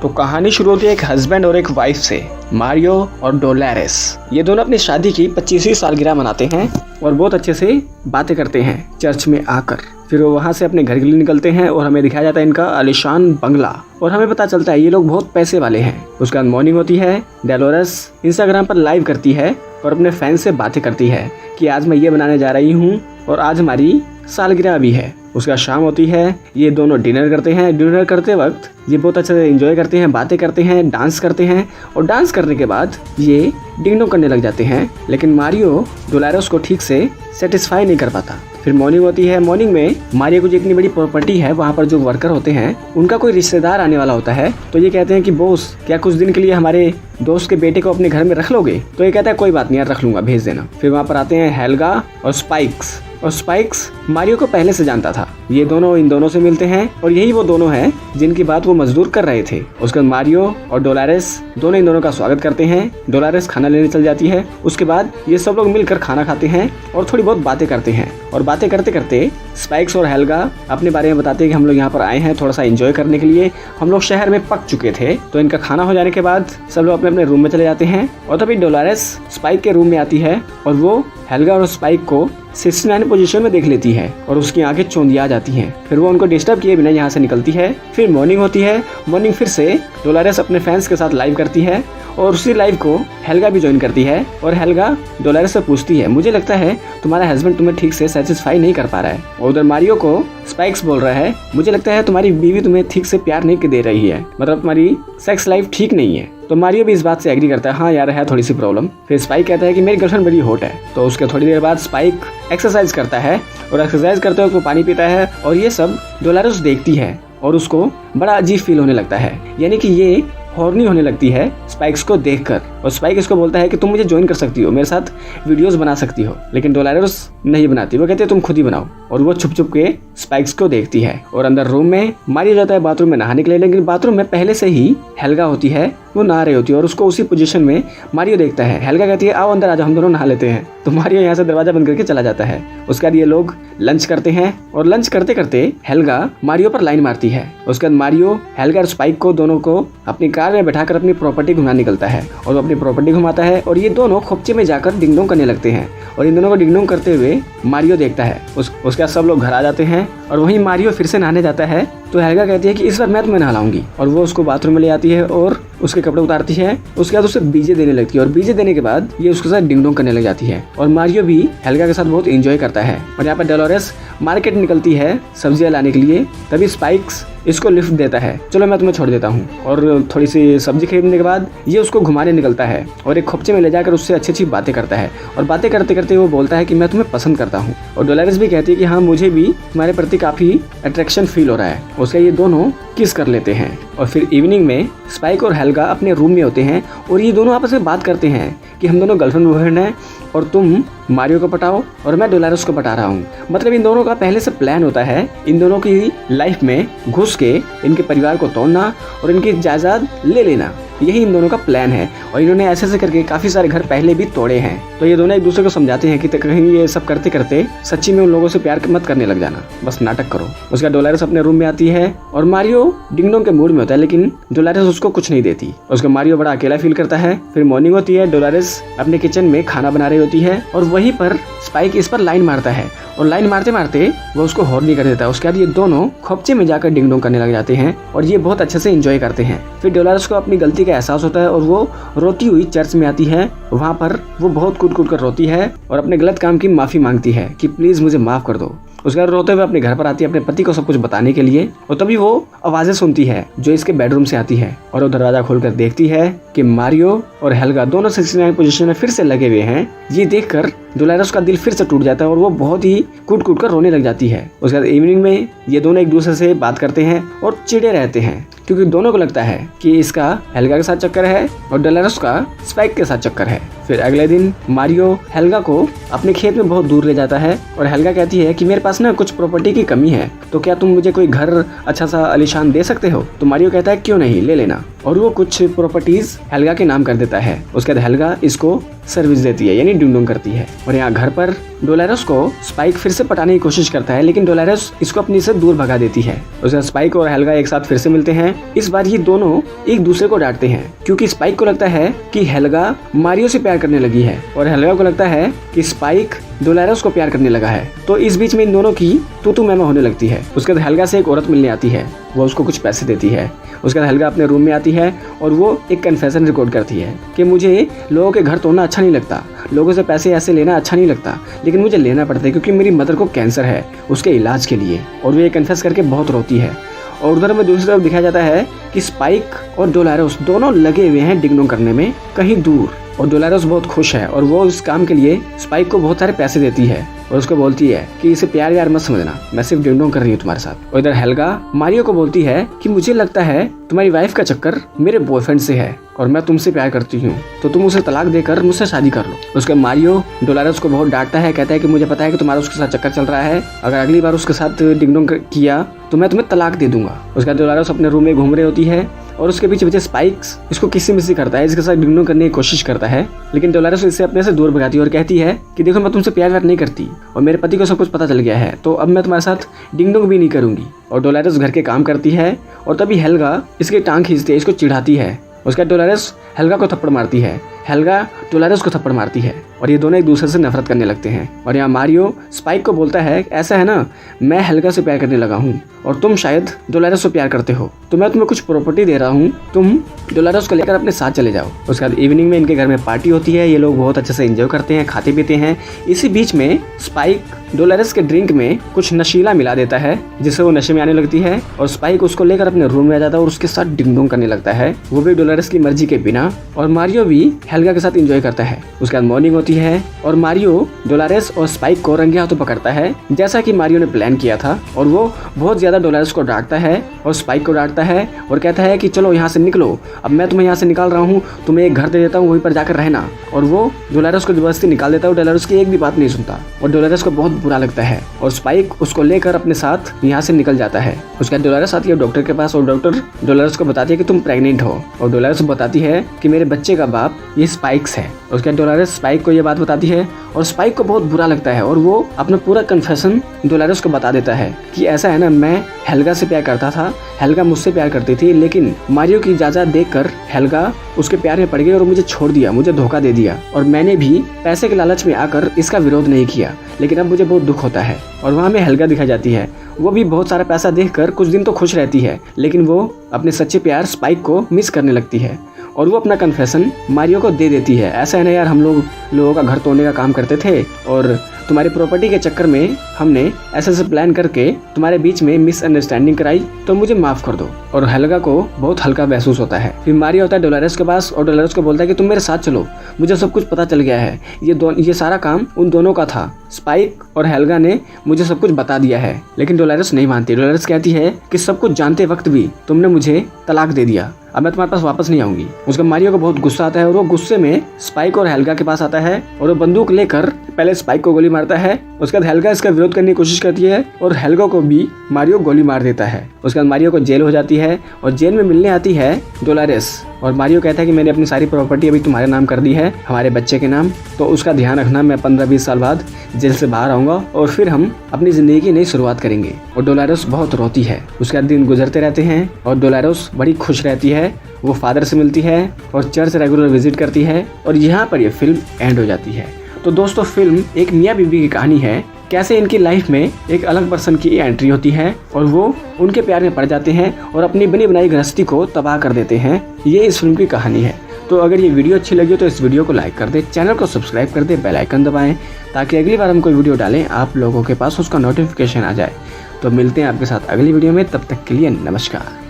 तो कहानी शुरू होती है एक हस्बैंड और एक वाइफ से, मारियो और डोलोरेस। ये दोनों अपनी शादी की 25वीं सालगिरह मनाते हैं और बहुत अच्छे से बातें करते हैं चर्च में आकर। फिर वो वहाँ से अपने घर के लिए निकलते हैं और हमें दिखाया जाता है इनका आलीशान बंगला और हमें पता चलता है ये लोग बहुत पैसे वाले हैं। उसके बाद मॉर्निंग होती है, डोलोरेस इंस्टाग्राम पर लाइव करती है और अपने फैंस से बातें करती है कि आज मैं ये बनाने जा रही हूँ और आज हमारी सालगिरह भी है। उसका शाम होती है, ये दोनों डिनर करते हैं। डिनर करते वक्त ये बहुत अच्छे से एंजॉय करते हैं, बातें करते हैं, डांस करते हैं और डांस करने के बाद ये डिंग डोंग करने लग जाते हैं। लेकिन मारियो डोलोरेस को ठीक से सेटिस्फाई नहीं कर पाता। फिर मॉर्निंग होती है। मॉर्निंग में मारियो को जो इतनी बड़ी प्रॉपर्टी है, वहाँ पर जो वर्कर होते हैं उनका कोई रिश्तेदार आने वाला होता है। तो ये कहते हैं कि बॉस, क्या कुछ दिन के लिए हमारे दोस्त के बेटे को अपने घर में रख लोगे? तो ये कहता है कोई बात नहीं यार, रख लूंगा, भेज देना। फिर वहाँ पर आते हैं हेल्गा और स्पाइक्स। और स्पाइक्स मारियो को पहले से जानता था। ये दोनों इन दोनों से मिलते हैं और यही वो दोनों हैं जिनकी बात वो मजदूर कर रहे थे। उसके बाद मारियो और डोलोरेस दोनों इन दोनों का स्वागत करते हैं। डोलोरेस खाना लेने चल जाती है। उसके बाद ये सब लोग मिलकर खाना खाते हैं और थोड़ी बहुत बातें करते हैं। और बातें करते करते स्पाइक्स और हेल्गा अपने बारे में बताते हैं कि हम लोग यहाँ पर आए हैं थोड़ा सा एंजॉय करने के लिए। हम लोग शहर में पक चुके थे। तो इनका खाना हो जाने के बाद सब लोग अपने अपने रूम में चले जाते हैं और तभी डोलोरेस स्पाइक के रूम में आती है और वो हेल्गा और स्पाइक को 69 पोजीशन में देख लेती है और उसकी आंखें चौंधिया जाती हैं। फिर वो उनको डिस्टर्ब किए बिना यहाँ से निकलती है। फिर मॉर्निंग होती है। मॉर्निंग फिर से डोलोरेस अपने फैंस के साथ लाइव करती है और उसी लाइव को हेल्गा भी ज्वाइन करती है। और हेल्गा डोलोरेस से पूछती है, मुझे लगता है तुम्हारा हस्बैंड तुम्हें ठीक से सेटिस्फाई नहीं कर पा रहा है। और उधर मारियो को स्पाइक्स बोल रहा है, मुझे लगता है तुम्हारी बीवी तुम्हें ठीक से प्यार नहीं दे रही है, मतलब तुम्हारी सेक्स लाइफ ठीक नहीं है। तो मारियो भी इस बात से एग्री करता है, हाँ यार है थोड़ी सी प्रॉब्लम। फिर स्पाइक कहता है कि मेरी गर्लफ्रेंड बड़ी हॉट है। तो उसके थोड़ी देर बाद स्पाइक एक्सरसाइज करता है और एक्सरसाइज करते वक्त वो पानी पीता है और ये सब डोलोरेस देखती है और उसको बड़ा अजीब फील होने लगता है, यानी कि ये हॉर्नी होने लगती है स्पाइक्स को देखकर। और स्पाइक इसको बोलता है कि तुम मुझे ज्वाइन कर सकती हो, मेरे साथ वीडियोस बना सकती हो। लेकिन डोलोरेस नहीं बनाती, वो कहते हैं तुम खुद ही बनाओ। और वो छुप छुप के स्पाइक्स को देखती है। और अंदर रूम में मारियो जाता है बाथरूम में नहाने के लिए, लेकिन बाथरूम में पहले से ही हेल्गा होती है, वो नहा रही होती है और उसको उसी पोजीशन में मारियो देखता है। हेल्गा कहती है आओ अंदर आ जाओ, हम दोनों नहा लेते हैं। तो मारियो यहाँ से दरवाजा बंद करके चला जाता है। उसके बाद ये लोग लंच करते हैं और लंच करते करते हेल्गा मारियो पर लाइन मारती है। उसके बाद मारियो हेल्गा और स्पाइक को दोनों को अपनी कार में बैठाकर अपनी प्रॉपर्टी घुमाने निकलता है और वो अपनी प्रॉपर्टी घुमाता है और ये दोनों खोपचे में जाकर डिंग डोंग करने लगते हैं। और इन दोनों को डिंग डोंग करते हुए मारियो देखता है। उसके बाद सब लोग घर आ जाते हैं और वहीं मारियो फिर से नहाने जाता है। तो हेल्गा कहती है कि इस बार मैं तुम्हें नहलाऊंगी और वो उसको बाथरूम में ले आती है और उसके कपड़े उतारती है। उसके बाद उसे बीजे देने लगती है और बीजे देने के बाद ये उसके साथ डिंग डोंग करने लग जाती है। और मारियो भी हेल्गा के साथ बहुत एंजॉय करता है। और यहाँ पर डोलोरेस मार्केट निकलती है सब्जियां लाने के लिए, तभी स्पाइक्स इसको लिफ्ट देता है, चलो मैं तुम्हें छोड़ देता हूँ। और थोड़ी सी सब्जी खरीदने के बाद ये उसको घुमाने निकलता है और एक खोपचे में ले जाकर उससे अच्छी अच्छी बातें करता है। और बातें करते करते वो बोलता है कि मैं तुम्हें पसंद करता हूँ। और डोलोरेस भी कहती है कि हाँ मुझे भी तुम्हारे प्रति काफी अट्रैक्शन फील हो रहा है। उसके ये दोनों किस कर लेते हैं। और फिर इवनिंग में स्पाइक और हेल्गा अपने रूम में होते हैं और ये दोनों आपस में बात करते हैं कि हम दोनों गर्लफ्रेंड बॉयफ्रेंड हैं और तुम मारियो को पटाओ और मैं डोलोरेस को पटा रहा हूँ। मतलब इन दोनों का पहले से प्लान होता है इन दोनों की लाइफ में घुस के इनके परिवार को तोड़ना और इनकी जायदाद ले लेना, यही इन दोनों का प्लान है। और इन्होंने ऐसे ऐसे करके काफी सारे घर पहले भी तोड़े हैं। तो ये दोनों एक दूसरे को समझाते हैं कि कहीं ये सब करते करते सच्ची में उन लोगों से प्यार मत करने लग जाना, बस नाटक करो। उसके बाद डोलोरेस अपने रूम में आती है और मारियो डिंग डोंग के मूड में होता है, लेकिन डोलोरेस उसको कुछ नहीं देती। उसका मारियो बड़ा अकेला फील करता है। फिर मॉर्निंग होती है, डोलोरेस अपने किचन में खाना बना रही होती है और वहीं पर स्पाइक इस पर लाइन मारता है और लाइन मारते मारते वो उसको हॉर्नी कर देता है। उसके बाद ये दोनों खोपचे में जाकर डिंग डोंग करने लग जाते हैं और ये बहुत अच्छे से एंजॉय करते हैं। फिर डोलोरेस को अपनी गलती का एहसास होता है और वो रोती हुई चर्च में आती है। वहाँ पर वो बहुत कूद कूद कर रोती है और अपने गलत काम की माफी मांगती है कि प्लीज मुझे माफ कर दो। उसके बाद रोते हुए अपने घर पर आती है अपने पति को सब कुछ बताने के लिए। और तभी वो आवाजें सुनती है जो इसके बेडरूम से आती है और वो दरवाजा खोलकर देखती है कि मारियो और हेल्गा दोनों 69 पोजीशन में फिर से लगे हुए हैं। ये देखकर डोलोरेस का दिल फिर से टूट जाता है और वो बहुत ही कूट कूट कर रोने लग जाती है। उसके बाद इवनिंग में ये दोनों एक दूसरे से बात करते हैं और चिढ़े रहते हैं क्योंकि दोनों को लगता है कि इसका हेल्गा के साथ चक्कर है और डोलोरेस का स्पाइक के साथ चक्कर है। फिर अगले दिन मारियो हेल्गा को अपने खेत में बहुत दूर ले जाता है और हेल्गा कहती है कि मेरे पास ना कुछ प्रॉपर्टी की कमी है, तो क्या तुम मुझे कोई घर अच्छा सा आलीशान निशान दे सकते हो? तो मारियो कहता है क्यों नहीं, ले लेना। और वो कुछ प्रॉपर्टीज हेल्गा के नाम कर देता है। उसके बाद हेल्गा इसको सर्विस देती है, यानी डिंग-डोंग करती है। और यहाँ घर पर डोलोरेस को स्पाइक फिर से पटाने की कोशिश करता है, लेकिन डोलोरेस इसको अपनी से दूर भगा देती है। उसके बाद स्पाइक और हेल्गा एक साथ फिर से मिलते हैं। इस बार ये दोनों एक दूसरे को डांटते हैं, क्योंकि स्पाइक को लगता है कि हेल्गा मारियो से प्यार करने लगी है और हेल्गा को लगता है कि स्पाइक डोलोरेस को प्यार करने लगा है। तो इस बीच में इन दोनों की तू मैमा होने लगती है। उसके बाद हेल्गा से एक औरत मिलने आती है, वो उसको कुछ पैसे देती है। उसके बाद हेल्गा अपने रूम में आती है और वो एक कन्फेशन रिकॉर्ड करती है कि मुझे लोगों के घर तोड़ना अच्छा नहीं लगता, लोगों से पैसे ऐसे लेना अच्छा नहीं लगता, लेकिन मुझे लेना पड़ता है क्योंकि मेरी मदर को कैंसर है, उसके इलाज के लिए। और वो ये कन्फेस करके बहुत रोती है। और उधर में दूसरी तरफ दिखाया जाता है कि स्पाइक और डोलोरेस दोनों लगे हुए हैं डिंग-डोंग करने में कहीं दूर। और डोलोरेस बहुत खुश है और वो इस काम के लिए स्पाइक को बहुत सारे पैसे देती है और उसको बोलती है कि इसे प्यार यार मत समझना, मैं सिर्फ डिंग-डोंग कर रही हूँ तुम्हारे साथ। और इधर हेल्गा मारियो को बोलती है कि मुझे लगता है तुम्हारी वाइफ का चक्कर मेरे बॉयफ्रेंड से है और मैं तुमसे प्यार करती हूँ, तो तुम उसे तलाक देकर मुझसे शादी कर लो। उसके मारियो डोलोरेस को बहुत डांटता है, कहता है कि मुझे पता है कि तुम्हारा उसके साथ चक्कर चल रहा है, अगर अगली बार उसके साथ डिंग-डोंग किया तो मैं तुम्हें तलाक दे दूंगा। उसके बाद डोलोरेस अपने रूम में घूम रही होती है और उसके पीछे स्पाइक्स इसको किसी मिसी करता है, इसके साथ डिंग-डोंग करने की कोशिश करता है, लेकिन डोलोरेस इससे अपने से दूर भगाती है और कहती है कि देखो मैं तुमसे प्यार नहीं करती और मेरे पति को सब कुछ पता चल गया है, तो अब मैं तुम्हारे साथ डिंग-डोंग भी नहीं करूंगी। और डोलोरेस घर के काम करती है और तभी हेल्गा इसकी टांग खींचती है, इसको चिढ़ाती है। उसके बाद डोलोरेस हेल्गा को थप्पड़ मारती है, हेल्गा डोलोरेस को थप्पड़ मारती है और ये दोनों एक दूसरे से नफरत करने लगते हैं। और यहाँ मारियो स्पाइक को बोलता है ऐसा है ना, मैं हेल्गा से प्यार करने लगा हूँ और तुम शायद डोलोरेस से प्यार करते हो, तो मैं तुम्हें कुछ प्रॉपर्टी दे रहा हूँ, तुम डोलोरेस को लेकर अपने साथ चले जाओ। उसके बाद इवनिंग में इनके घर में पार्टी होती है, ये लोग बहुत अच्छे से एंजॉय करते हैं, खाते पीते हैं। इसी बीच में स्पाइक डोलोरेस के ड्रिंक में कुछ नशीला मिला देता है, जिससे वो नशे में आने लगती है और स्पाइक उसको लेकर अपने रूम में आ जाता है और उसके साथ डिंग-डोंग करने लगता है, वो भी डोलोरेस की मर्जी के बिना। और मारियो भी हेल्गा के साथ एंजॉय करता है। उसके बाद मॉर्निंग होती है और मारियो डोलोरेस और स्पाइक को रंगे हाथों पकड़ता है, जैसा कि मारियो ने प्लान किया था। और वो बहुत ज्यादा डोलोरेस को डांटता है और स्पाइक को डांटता है और कहता है कि चलो यहाँ से निकलो, अब मैं तुम्हें यहाँ से निकाल रहा हूँ, तुम्हें एक घर दे देता हूँ, वहीं पर जाकर रहना। और वो डोलोरेस को जबरदस्ती निकाल देता है और डोलोरेस की एक भी बात नहीं सुनता और डोलोरेस को बहुत बुरा लगता है और स्पाइक उसको लेकर अपने साथ यहाँ से निकल जाता है। उसके बाद डोलोरेस आती है डॉक्टर के पास और डॉक्टर डोलोरेस को बताती है कि तुम प्रेग्नेंट हो और डोलोरेस बताती है कि मेरे बच्चे का बाप ये स्पाइक्स है। उसके बाद डोलोरेस स्पाइक को ये बात बताती है और स्पाइक को बहुत बुरा लगता है और वो अपना पूरा कन्फेशन डोलोरेस को बता देता है कि ऐसा है ना, मैं हेल्गा से प्यार करता था, हेल्गा मुझसे प्यार करती थी, लेकिन मारियो की इजाजत देखकर हेल्गा उसके प्यार में पड़ गई और मुझे छोड़ दिया, मुझे धोखा दे दिया और मैंने भी पैसे के लालच में आकर इसका विरोध नहीं किया, लेकिन अब मुझे बहुत दुख होता है। और वहाँ में हेल्गा दिखाई जाती है, वो भी बहुत सारा पैसा देखकर कुछ दिन तो खुश रहती है, लेकिन वो अपने सच्चे प्यार स्पाइक को मिस करने लगती है और वो अपना कन्फेशन मारियो को दे देती है। ऐसा है ना यार, हम लोगों का घर तोड़ने का काम करते थे और तुम्हारी प्रॉपर्टी के चक्कर में हमने ऐसे प्लान करके तुम्हारे बीच में मिसअंडरस्टैंडिंग कराई, तो मुझे माफ कर दो। और हेल्गा को बहुत हल्का महसूस होता है। फिर मारियो होता है डोलोरेस के पास और डोलोरेस को बोलता है कि तुम मेरे साथ चलो, मुझे सब कुछ पता चल गया है, ये सारा काम उन दोनों का था, स्पाइक और हेल्गा ने मुझे सब कुछ बता दिया है। लेकिन डोलोरेस नहीं मानती। डोलोरेस कहती है कि सब कुछ जानते वक्त भी तुमने मुझे तलाक दे दिया, अब मैं तुम्हारे पास वापस नहीं आऊंगी। उसका मारियो को बहुत गुस्सा आता है और वो गुस्से में स्पाइक और हेल्गा के पास आता है और वो बंदूक लेकर पहले स्पाइक को गोली मारता है। उसके बाद हेल्गा इसका विरोध करने की कोशिश करती है और हेल्गा को भी मारियो गोली मार देता है। उसके बाद मारियो को जेल हो जाती है और जेल में मिलने आती है डोलोरेस और मारियो कहता है कि मैंने अपनी सारी प्रॉपर्टी अभी तुम्हारे नाम कर दी है, हमारे बच्चे के नाम, तो उसका ध्यान रखना, मैं 15-20 साल बाद जेल से बाहर आऊंगा और फिर हम अपनी जिंदगी की नई शुरुआत करेंगे। और डोलोरेस बहुत रोती है। उसके बाद दिन गुजरते रहते हैं और डोलोरेस बड़ी खुश रहती है, वो फादर से मिलती है और चर्च रेगुलर विजिट करती है और यहाँ पर ये फिल्म एंड हो जाती है। तो दोस्तों, फिल्म एक मियाँ बीबी की कहानी है, कैसे इनकी लाइफ में एक अलग पर्सन की एंट्री होती है और वो उनके प्यार में पड़ जाते हैं और अपनी बनी बनाई गृहस्थी को तबाह कर देते हैं। ये इस फिल्म की कहानी है। तो अगर ये वीडियो अच्छी लगी हो तो इस वीडियो को लाइक कर दे, चैनल को सब्सक्राइब कर दे, बेल आइकन दबाएं ताकि अगली बार हम कोई वीडियो डालें आप लोगों के पास उसका नोटिफिकेशन आ जाए। तो मिलते हैं आपके साथ अगली वीडियो में, तब तक के लिए नमस्कार।